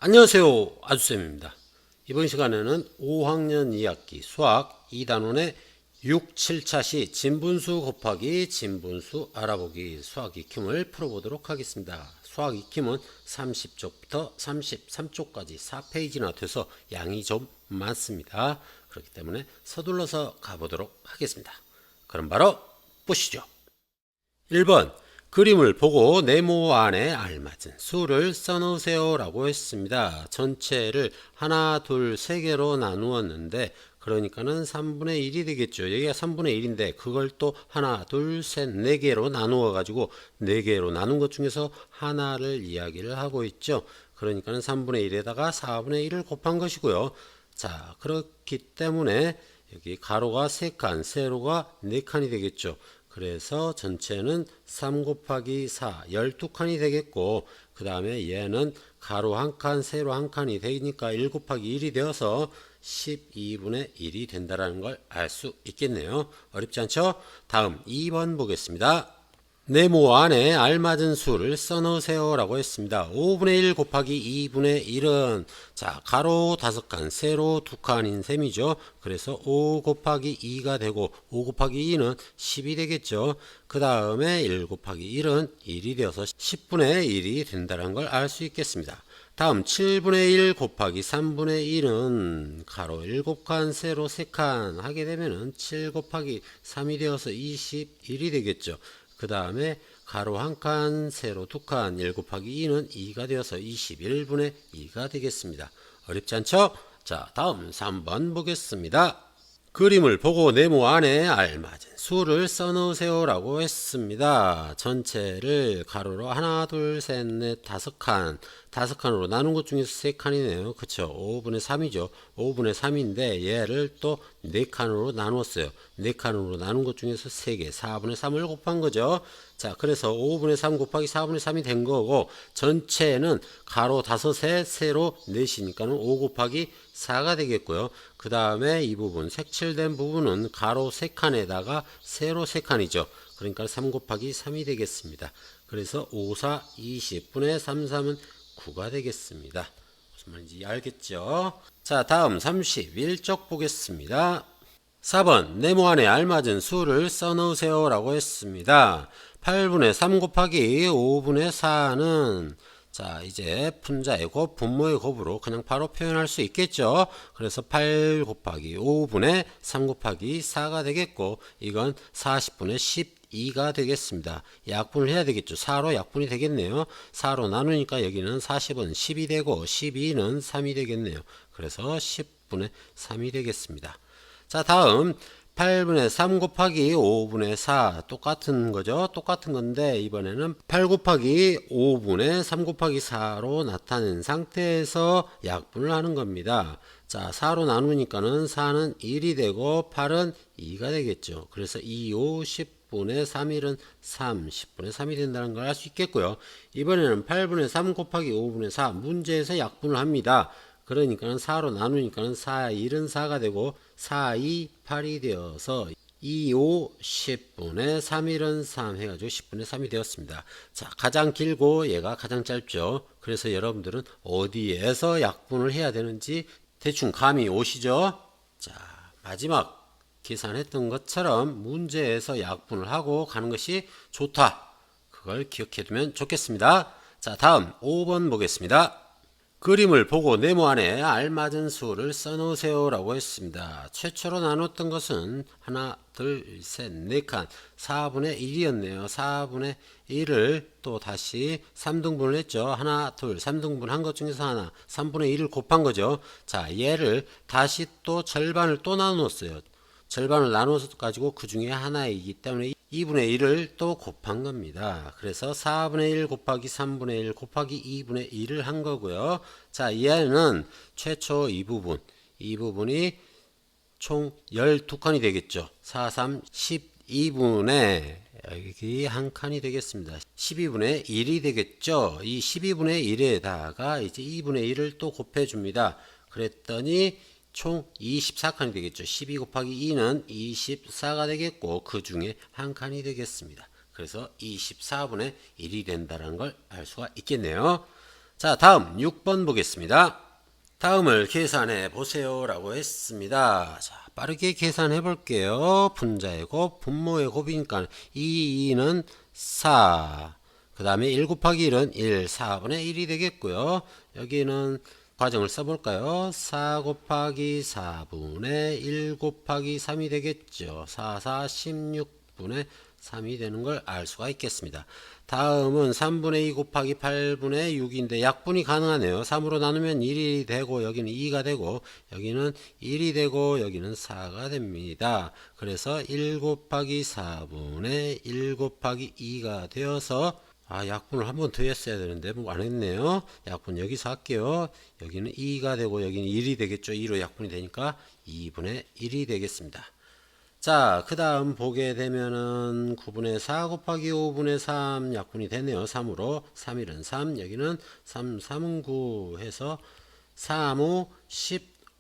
안녕하세요. 아주쌤입니다. 이번 시간에는 5학년 2학기 수학 2단원의 6, 7차 시 진분수 곱하기 진분수 알아보기 수학 익힘을 풀어보도록 하겠습니다. 수학 익힘은 30쪽부터 33쪽까지 4페이지나 돼서 양이 좀 많습니다. 그렇기 때문에 서둘러서 가보도록 하겠습니다. 그럼 바로 보시죠. 1번 그림을 보고 네모 안에 알맞은 수를 써놓으세요 라고 했습니다. 전체를 하나, 둘, 세 개로 나누었는데 그러니까는 3분의 1이 되겠죠. 여기가 3분의 1인데 그걸 또 하나, 둘, 셋, 네 개로 나누어 가지고 네 개로 나눈 것 중에서 하나를 이야기를 하고 있죠. 그러니까는 3분의 1에다가 4분의 1을 곱한 것이고요. 자, 그렇기 때문에 여기 가로가 3칸, 세로가 4칸이 되겠죠. 그래서 전체는 3 곱하기 4, 12칸이 되겠고 그 다음에 얘는 가로 1칸, 세로 1칸이 되니까 1 곱하기 1이 되어서 12분의 1이 된다는 걸 알 수 있겠네요. 어렵지 않죠? 다음 2번 보겠습니다. 네모 안에 알맞은 수를 써놓으세요 라고 했습니다. 5분의 1 곱하기 2분의 1은 자 가로 5칸 세로 2칸인 셈이죠. 그래서 5 곱하기 2가 되고 5 곱하기 2는 10이 되겠죠. 그 다음에 1 곱하기 1은 1이 되어서 10분의 1이 된다는 걸 알 수 있겠습니다. 다음 7분의 1 곱하기 3분의 1은 가로 7칸 세로 3칸 하게 되면은 7 곱하기 3이 되어서 21이 되겠죠. 그 다음에 가로 1칸, 세로 2칸, 1 곱하기 2는 2가 되어서 21분의 2가 되겠습니다. 어렵지 않죠? 자, 다음 3번 보겠습니다. 그림을 보고 네모 안에 알맞은 수를 써놓으세요 라고 했습니다. 전체를 가로로 하나, 둘, 셋, 넷, 5칸 5칸으로 나눈 것 중에서 3칸이네요. 그쵸? 5분의 3이죠. 5분의 3인데 얘를 또 4칸으로 나눴어요. 4칸으로 나눈 것 중에서 3개 4분의 3을 곱한 거죠. 자, 그래서 5분의 3 곱하기 4분의 3이 된 거고 전체는 가로 5에 세로 4이니까는 5 곱하기 4가 되겠고요. 그 다음에 이 부분 색칠된 부분은 가로 3칸에다가 세로 3칸이죠. 그러니까 3 곱하기 3이 되겠습니다. 그래서 5, 4, 20분의 3, 3은 9가 되겠습니다. 무슨 말인지 알겠죠? 자, 다음 31쪽 보겠습니다. 4번 네모 안에 알맞은 수를 써놓으세요 라고 했습니다. 8분의 3 곱하기 5분의 4는 자 이제 분자의 곱, 분모의 곱으로 그냥 바로 표현할 수 있겠죠. 그래서 8 곱하기 5분의 3 곱하기 4가 되겠고 이건 40분의 12가 되겠습니다. 약분을 해야 되겠죠. 4로 약분이 되겠네요. 4로 나누니까 여기는 40은 10이 되고 12는 3이 되겠네요. 그래서 10분의 3이 되겠습니다. 자, 다음 8분의 3 곱하기 5분의 4 똑같은 거죠. 똑같은 건데 이번에는 8 곱하기 5분의 3 곱하기 4로 나타낸 상태에서 약분을 하는 겁니다. 자, 4로 나누니까는 4는 1이 되고 8은 2가 되겠죠. 그래서 2, 5, 10분의 3일은 3, 10분의 3이 된다는 걸 알 수 있겠고요. 이번에는 8분의 3 곱하기 5분의 4 문제에서 약분을 합니다. 그러니까는 4로 나누니까는 4, 1은 4가 되고 4, 2, 8이 되어서 2, 5, 10분의 3, 1은 3 해가지고 10분의 3이 되었습니다. 자, 가장 길고 얘가 가장 짧죠. 그래서 여러분들은 어디에서 약분을 해야 되는지 대충 감이 오시죠? 자, 마지막 계산했던 것처럼 문제에서 약분을 하고 가는 것이 좋다. 그걸 기억해 두면 좋겠습니다. 자, 다음 5번 보겠습니다. 그림을 보고 네모 안에 알맞은 수를 써놓으세요 라고 했습니다. 최초로 나눴던 것은 하나, 둘, 셋, 4칸 4분의 1이었네요. 4분의 1을 또 다시 3등분을 했죠. 하나, 둘, 3등분 한 것 중에서 하나 3분의 1을 곱한 거죠. 자, 얘를 다시 또 절반을 또 나눴어요. 절반을 나눠서 가지고 그 중에 하나이기 때문에 2분의 1을 또 곱한 겁니다. 그래서 4분의 1 곱하기 3분의 1 곱하기 2분의 1을 한 거고요. 자, 얘는 최초 이 부분이 총 12칸이 되겠죠. 4, 3, 12분의 여기 한 칸이 되겠습니다. 12분의 1이 되겠죠. 이 12분의 1에다가 이제 2분의 1을 또 곱해줍니다. 그랬더니 총 24칸이 되겠죠. 12 곱하기 2는 24가 되겠고 그 중에 한 칸이 되겠습니다. 그래서 24분의 1이 된다는 걸 알 수가 있겠네요. 자, 다음 6번 보겠습니다. 다음을 계산해 보세요 라고 했습니다. 자, 빠르게 계산해 볼게요. 분자의 곱, 분모의 곱이니까 2는 4. 그 다음에 1 곱하기 1은 1, 4분의 1이 되겠고요. 여기는 과정을 써볼까요? 4 곱하기 4분의 1 곱하기 3이 되겠죠. 4, 4, 16분의 3이 되는 걸 알 수가 있겠습니다. 다음은 3분의 2 곱하기 8분의 6인데 약분이 가능하네요. 3으로 나누면 1이 되고 여기는 2가 되고 여기는 1이 되고 여기는 4가 됩니다. 그래서 1 곱하기 4분의 1 곱하기 2가 되어서 약분을 한 번 더 했어야 되는데 뭐 안 했네요. 약분 여기서 할게요. 여기는 2가 되고 여기는 1이 되겠죠. 2로 약분이 되니까 2분의 1이 되겠습니다. 자, 그 다음 보게 되면은 9분의 4 곱하기 5분의 3 약분이 되네요. 3으로 3일은 3 여기는 3, 3은 9 해서 3, 5,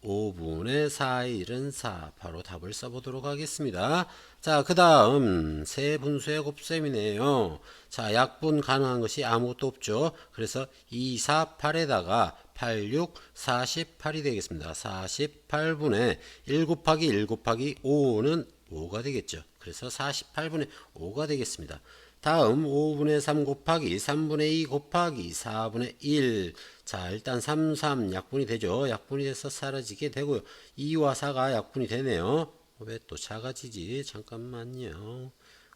15분의 4일은 4 바로 답을 써보도록 하겠습니다. 자, 그 다음 세 분수의 곱셈이네요. 자, 약분 가능한 것이 아무것도 없죠. 그래서 2, 4, 8에다가 8, 6, 48이 되겠습니다. 48분의 1 곱하기 1 곱하기 5는 5가 되겠죠. 그래서 48분의 5가 되겠습니다. 다음 5분의 3 곱하기 3분의 2 곱하기 4분의 1. 자, 일단 3, 3 약분이 되죠. 약분이 돼서 사라지게 되고요. 2와 4가 약분이 되네요. 왜 또 작아지지? 잠깐만요.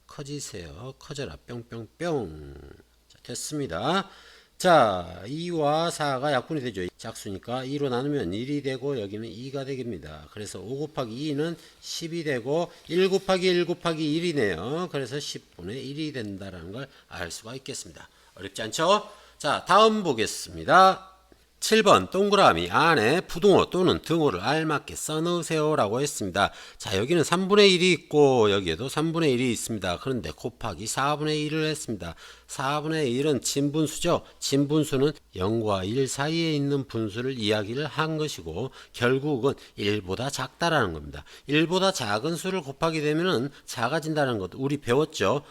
커지세요. 커져라. 뿅뿅뿅. 자, 됐습니다. 자, 2와 4가 약분이 되죠. 짝수니까 2로 나누면 1이 되고 여기는 2가 되겠습니다. 그래서 5 곱하기 2는 10이 되고 1 곱하기 1 곱하기 1이네요. 그래서 10분의 1이 된다는 걸 알 수가 있겠습니다. 어렵지 않죠? 자, 다음 보겠습니다. 7번 동그라미 안에 부등호 또는 등호를 알맞게 써넣으세요 라고 했습니다. 자, 여기는 3분의 1이 있고 여기에도 3분의 1이 있습니다. 그런데 곱하기 4분의 1을 했습니다. 4분의 1은 진분수죠. 진분수는 0과 1 사이에 있는 분수를 이야기를 한 것이고 결국은 1보다 작다라는 겁니다. 1보다 작은 수를 곱하게 되면 작아진다는 것 우리 배웠죠.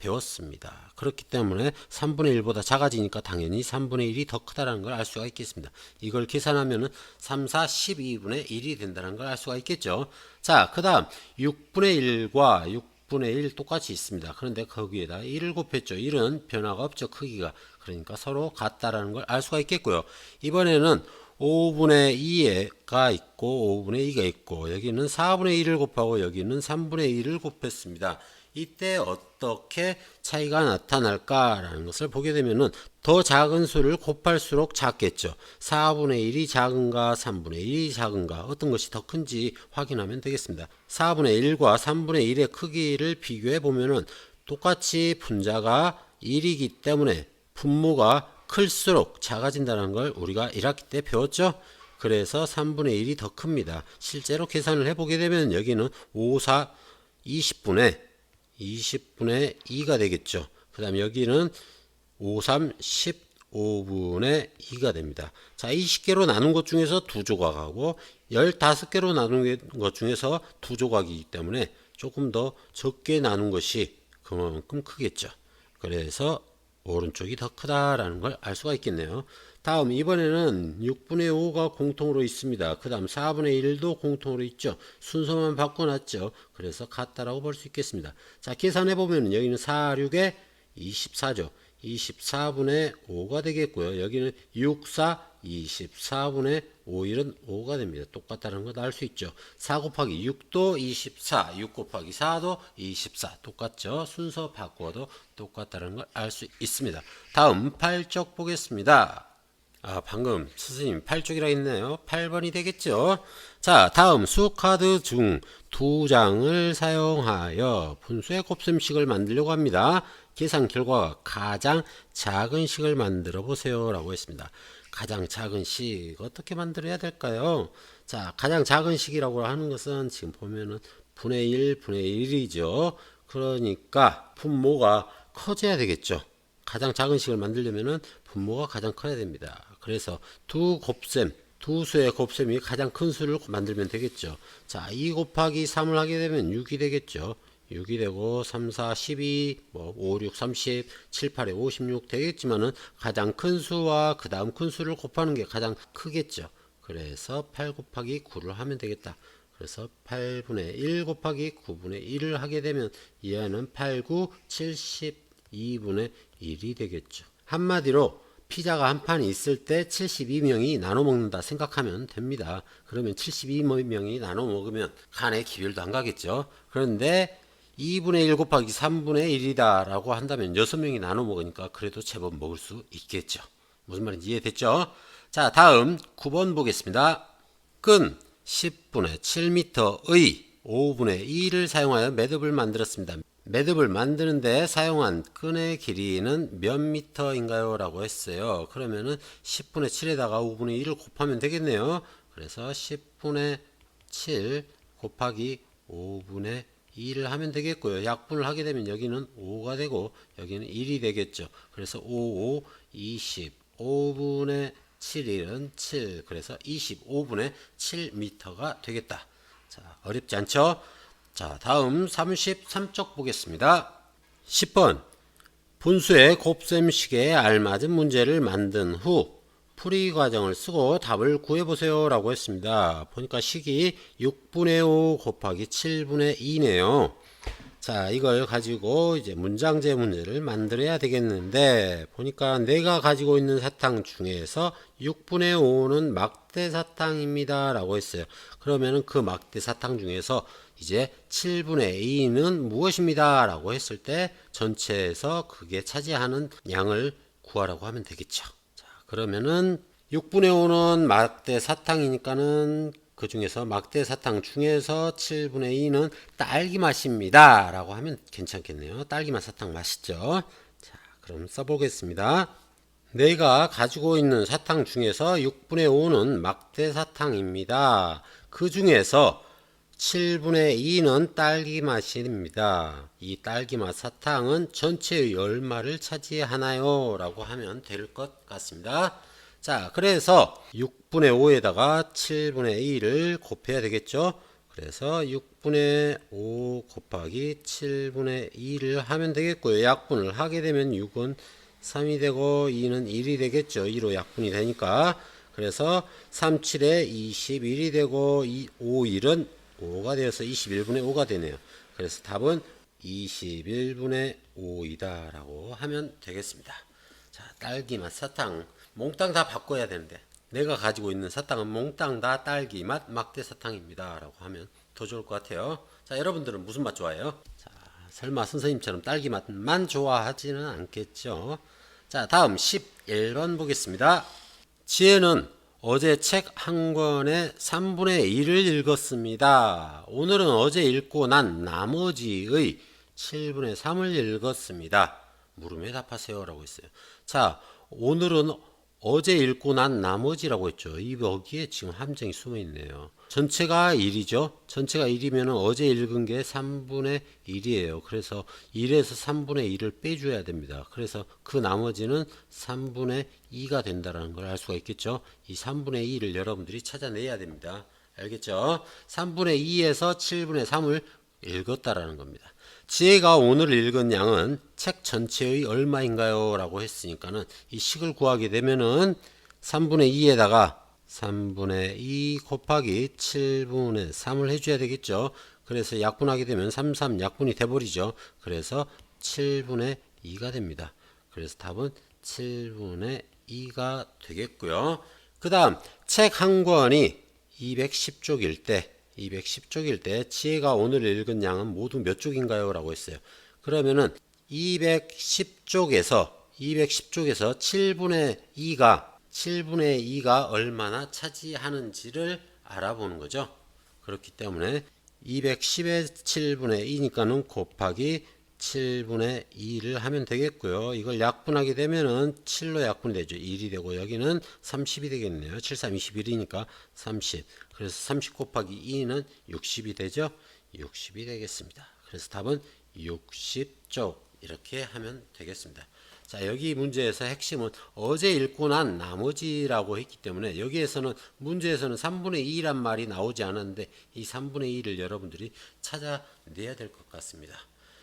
배웠습니다. 그렇기 때문에 3분의 1보다 작아지니까 당연히 3분의 1이 더 크다는 걸 알 수가 있겠습니다. 이걸 계산하면 3, 4, 12분의 1이 된다는 걸 알 수가 있겠죠. 자, 그 다음 6분의 1과 6분의 1 똑같이 있습니다. 그런데 거기에다 1을 곱했죠. 1은 변화가 없죠. 크기가. 그러니까 서로 같다라는 걸 알 수가 있겠고요. 이번에는 5분의 2가 있고 5분의 2가 있고 여기는 4분의 1을 곱하고 여기는 3분의 1을 곱했습니다. 이때 어떻게 차이가 나타날까라는 것을 보게 되면은 더 작은 수를 곱할수록 작겠죠. 4분의 1이 작은가 3분의 1이 작은가 어떤 것이 더 큰지 확인하면 되겠습니다. 4분의 1과 3분의 1의 크기를 비교해 보면은 똑같이 분자가 1이기 때문에 분모가 클수록 작아진다는 걸 우리가 1학기 때 배웠죠. 그래서 3분의 1이 더 큽니다. 실제로 계산을 해보게 되면 여기는 5, 4, 20분의 2가 되겠죠. 그 다음에 여기는 5, 3, 15분의 2가 됩니다. 자, 20개로 나눈 것 중에서 2조각하고 15개로 나눈 것 중에서 2조각이기 때문에 조금 더 적게 나눈 것이 그만큼 크겠죠. 그래서 오른쪽이 더 크다라는 걸 알 수가 있겠네요. 다음 이번에는 6분의 5가 공통으로 있습니다. 그 다음 4분의 1도 공통으로 있죠. 순서만 바꿔놨죠. 그래서 같다라고 볼 수 있겠습니다. 자, 계산해보면 여기는 4, 6에 24죠. 24분의 5가 되겠고요. 여기는 6, 4, 24분의 5, 1은 5가 됩니다. 똑같다는 걸 알 수 있죠. 4 곱하기 6도 24, 6 곱하기 4도 24 똑같죠. 순서 바꿔도 똑같다는 걸 알 수 있습니다. 다음 8쪽 보겠습니다. 방금 스승님 8쪽이라 했네요. 8번이 되겠죠. 자, 다음 수카드 중 2장을 사용하여 분수의 곱셈식을 만들려고 합니다. 계산 결과가 가장 작은 식을 만들어 보세요 라고 했습니다. 가장 작은 식 어떻게 만들어야 될까요? 자, 가장 작은 식이라고 하는 것은 지금 보면은 분의 1, 분의 1이죠. 그러니까 분모가 커져야 되겠죠. 가장 작은 식을 만들려면은 분모가 가장 커야 됩니다. 그래서 두 수의 곱셈이 가장 큰 수를 만들면 되겠죠. 자, 2 곱하기 3을 하게 되면 6이 되겠죠. 6이 되고 3, 4, 12, 5, 6, 30, 7, 8에 56 되겠지만은 가장 큰 수와 그 다음 큰 수를 곱하는 게 가장 크겠죠. 그래서 8 곱하기 9를 하면 되겠다. 그래서 8분의 1 곱하기 9분의 1을 하게 되면 얘는 8, 9, 72분의 1이 되겠죠. 한마디로 피자가 한 판 있을 때 72명이 나눠 먹는다 생각하면 됩니다. 그러면 72명이 나눠 먹으면 간에 기별도 안 가겠죠. 그런데 2분의 1 곱하기 3분의 1이다 라고 한다면 6명이 나눠 먹으니까 그래도 제법 먹을 수 있겠죠. 무슨 말인지 이해됐죠? 자, 다음 9번 보겠습니다. 끈 10분의 7m의 5분의 2를 사용하여 매듭을 만들었습니다. 매듭을 만드는데 사용한 끈의 길이는 몇 미터인가요? 라고 했어요. 그러면은 10분의 7에다가 5분의 1을 곱하면 되겠네요. 그래서 10분의 7 곱하기 5분의 2를 하면 되겠고요. 약분을 하게 되면 여기는 5가 되고 여기는 1이 되겠죠. 그래서 5, 5, 25분의 7일은 7. 그래서 25분의 7m가 되겠다. 자, 어렵지 않죠? 자, 다음 33쪽 보겠습니다. 10번 분수의 곱셈식에 알맞은 문제를 만든 후 풀이 과정을 쓰고 답을 구해보세요 라고 했습니다. 보니까 식이 6분의 5 곱하기 7분의 2네요. 자, 이걸 가지고 이제 문장제 문제를 만들어야 되겠는데 보니까 내가 가지고 있는 사탕 중에서 6분의 5는 막대 사탕입니다 라고 했어요. 그러면은 그 막대 사탕 중에서 이제 7분의 2는 무엇입니다 라고 했을 때 전체에서 그게 차지하는 양을 구하라고 하면 되겠죠. 자, 그러면은 6분의 5는 막대 사탕이니까는 그 중에서 막대 사탕 중에서 7분의 2는 딸기 맛입니다 라고 하면 괜찮겠네요. 딸기 맛 사탕 맛있죠. 자, 그럼 써보겠습니다. 내가 가지고 있는 사탕 중에서 6분의 5는 막대 사탕입니다. 그 중에서 7분의 2는 딸기 맛입니다. 이 딸기 맛 사탕은 전체의 얼마를 차지하나요? 라고 하면 될 것 같습니다. 자, 그래서 6분의 5에다가 7분의 2를 곱해야 되겠죠. 그래서 6분의 5 곱하기 7분의 2를 하면 되겠고요. 약분을 하게 되면 6은 3이 되고 2는 1이 되겠죠. 2로 약분이 되니까. 그래서 3, 7에 21이 되고 5, 1은 5가 되어서 21분의 5가 되네요. 그래서 답은 21분의 5이다 라고 하면 되겠습니다. 자, 딸기 맛 사탕 몽땅 다 바꿔야 되는데 내가 가지고 있는 사탕은 몽땅 다 딸기 맛 막대 사탕입니다 라고 하면 더 좋을 것 같아요. 자, 여러분들은 무슨 맛 좋아해요? 자, 설마 선생님처럼 딸기 맛만 좋아하지는 않겠죠. 자, 다음 11번 보겠습니다. 지혜는 어제 책 한 권의 3분의 1을 읽었습니다. 오늘은 어제 읽고 난 나머지의 7분의 3을 읽었습니다. 물음에 답하세요 라고 했어요. 자, 오늘은 어제 읽고 난 나머지라고 했죠. 여기에 지금 함정이 숨어 있네요. 전체가 1이죠. 전체가 1이면 어제 읽은 게 3분의 1이에요. 그래서 1에서 3분의 1을 빼줘야 됩니다. 그래서 그 나머지는 3분의 2가 된다는 걸 알 수가 있겠죠. 이 3분의 2를 여러분들이 찾아내야 됩니다. 알겠죠? 3분의 2에서 7분의 3을 읽었다라는 겁니다. 지혜가 오늘 읽은 양은 책 전체의 얼마인가요? 라고 했으니까는 이 식을 구하게 되면은 3분의 2에다가 3분의 2 곱하기 7분의 3을 해줘야 되겠죠. 그래서 약분하게 되면 3, 3 약분이 돼버리죠. 그래서 7분의 2가 됩니다. 그래서 답은 7분의 2가 되겠고요. 그 다음 책 한 권이 210쪽일 때 지혜가 오늘 읽은 양은 모두 몇 쪽인가요? 라고 했어요. 그러면은 210쪽에서 7분의 2가 얼마나 차지하는지를 알아보는 거죠. 그렇기 때문에 210의 7분의 2니까는 곱하기 7분의 2를 하면 되겠고요. 이걸 약분하게 되면은 7로 약분이 되죠. 1이 되고 여기는 30이 되겠네요. 7, 3, 21이니까 30. 그래서 30 곱하기 2는 60이 되죠. 60이 되겠습니다. 그래서 답은 60쪽 이렇게 하면 되겠습니다. 자, 여기 문제에서 핵심은 어제 읽고 난 나머지라고 했기 때문에 여기에서는 문제에서는 3분의 2란 말이 나오지 않았는데 이 3분의 2를 여러분들이 찾아내야 될 것 같습니다.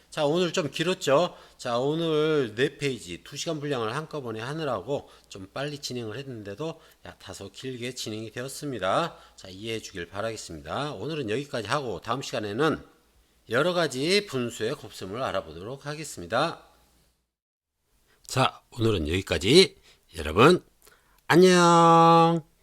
자, 오늘 좀 길었죠? 자, 오늘 4페이지 2시간 분량을 한꺼번에 하느라고 좀 빨리 진행을 했는데도 다소 길게 진행이 되었습니다. 자, 이해해 주길 바라겠습니다. 오늘은 여기까지 하고 다음 시간에는 여러 가지 분수의 곱셈을 알아보도록 하겠습니다. 자, 오늘은 여기까지. 여러분, 안녕!